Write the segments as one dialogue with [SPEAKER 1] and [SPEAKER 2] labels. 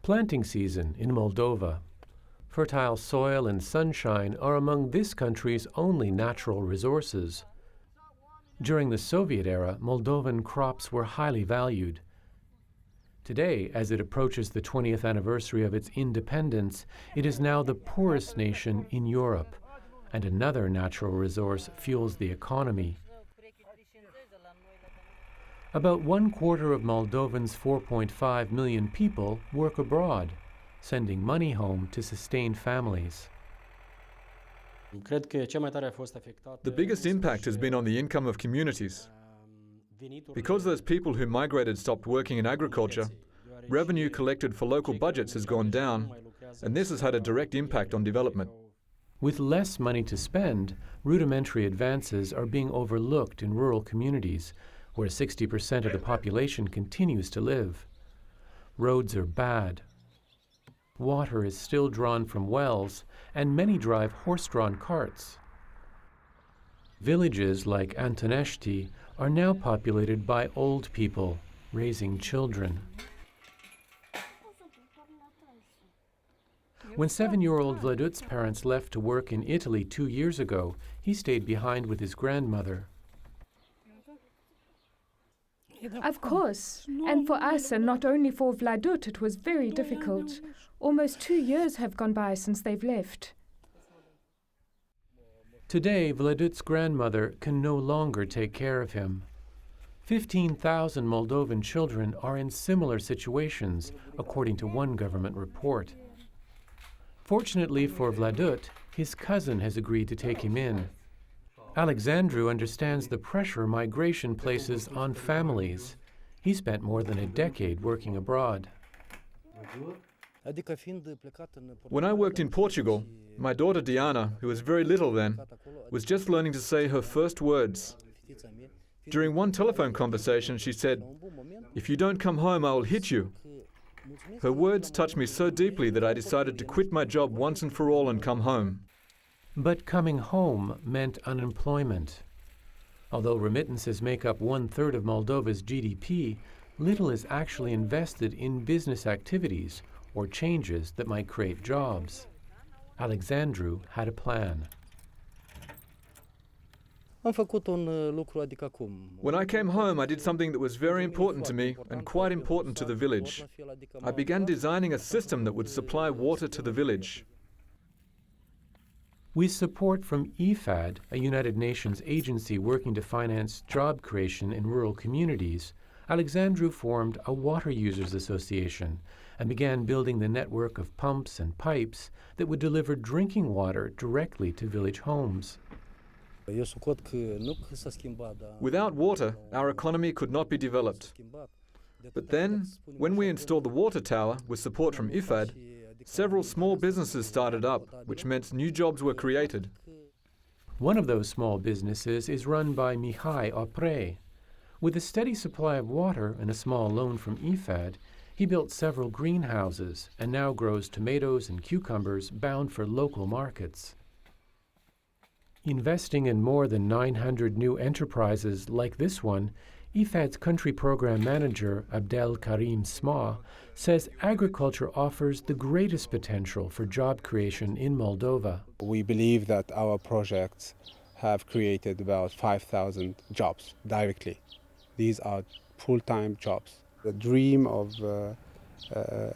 [SPEAKER 1] Planting season in Moldova. Fertile soil and sunshine are among this country's only natural resources. During the Soviet era, Moldovan crops were highly valued. Today, as it approaches the 20th anniversary of its independence, it is now the poorest nation in Europe, and another natural resource fuels the economy. About 1/4 of Moldovans' 4.5 million people work abroad, sending money home to sustain families.
[SPEAKER 2] The biggest impact has been on the income of communities. Because those people who migrated stopped working in agriculture, revenue collected for local budgets has gone down, and this has had a direct impact on development.
[SPEAKER 1] With less money to spend, rudimentary advances are being overlooked in rural communities, where 60% of the population continues to live. Roads are bad. Water is still drawn from wells, and many drive horse-drawn carts. Villages like Antoneshti are now populated by old people raising children. When 7-year-old Vladut's parents left to work in Italy 2 years ago, he stayed behind with his grandmother.
[SPEAKER 3] Of course, and for us, and not only for Vladut, it was very difficult. Almost 2 years have gone by since they've left.
[SPEAKER 1] Today, Vladut's grandmother can no longer take care of him. 15,000 Moldovan children are in similar situations, according to one government report. Fortunately for Vladut, his cousin has agreed to take him in. Alexandru understands the pressure migration places on families. He spent more than a decade working abroad.
[SPEAKER 2] When I worked in Portugal, my daughter Diana, who was very little then, was just learning to say her first words. During one telephone conversation, she said, "If you don't come home, I will hit you." Her words touched me so deeply that I decided to quit my job once and for all and come home.
[SPEAKER 1] But coming home meant unemployment. Although remittances make up 1/3 of Moldova's GDP, little is actually invested in business activities or changes that might create jobs. Alexandru had a plan.
[SPEAKER 2] When I came home, I did something that was very important to me and quite important to the village. I began designing a system that would supply water to the village.
[SPEAKER 1] With support from IFAD, a United Nations agency working to finance job creation in rural communities, Alexandru formed a water users association and began building the network of pumps and pipes that would deliver drinking water directly to village homes.
[SPEAKER 2] Without water, our economy could not be developed. But then, when we installed the water tower with support from IFAD, several small businesses started up, which meant new jobs were created.
[SPEAKER 1] One of those small businesses is run by Mihai Opre. With a steady supply of water and a small loan from IFAD, he built several greenhouses and now grows tomatoes and cucumbers bound for local markets. Investing in more than 900 new enterprises like this one, IFAD's country program manager, Abdel Karim Sma, says agriculture offers the greatest potential for job creation in Moldova.
[SPEAKER 4] We believe that our projects have created about 5,000 jobs directly. These are full-time jobs. The dream of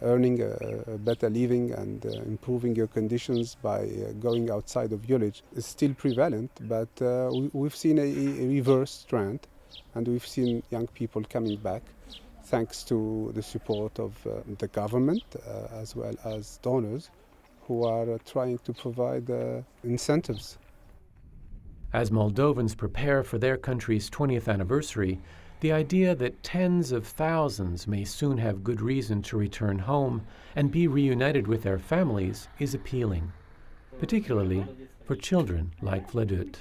[SPEAKER 4] earning a better living and improving your conditions by going outside of village is still prevalent, but we've seen a reverse trend, and we've seen young people coming back thanks to the support of the government as well as donors who are trying to provide incentives.
[SPEAKER 1] As Moldovans prepare for their country's 20th anniversary, the idea that tens of thousands may soon have good reason to return home and be reunited with their families is appealing, particularly for children like Vladut.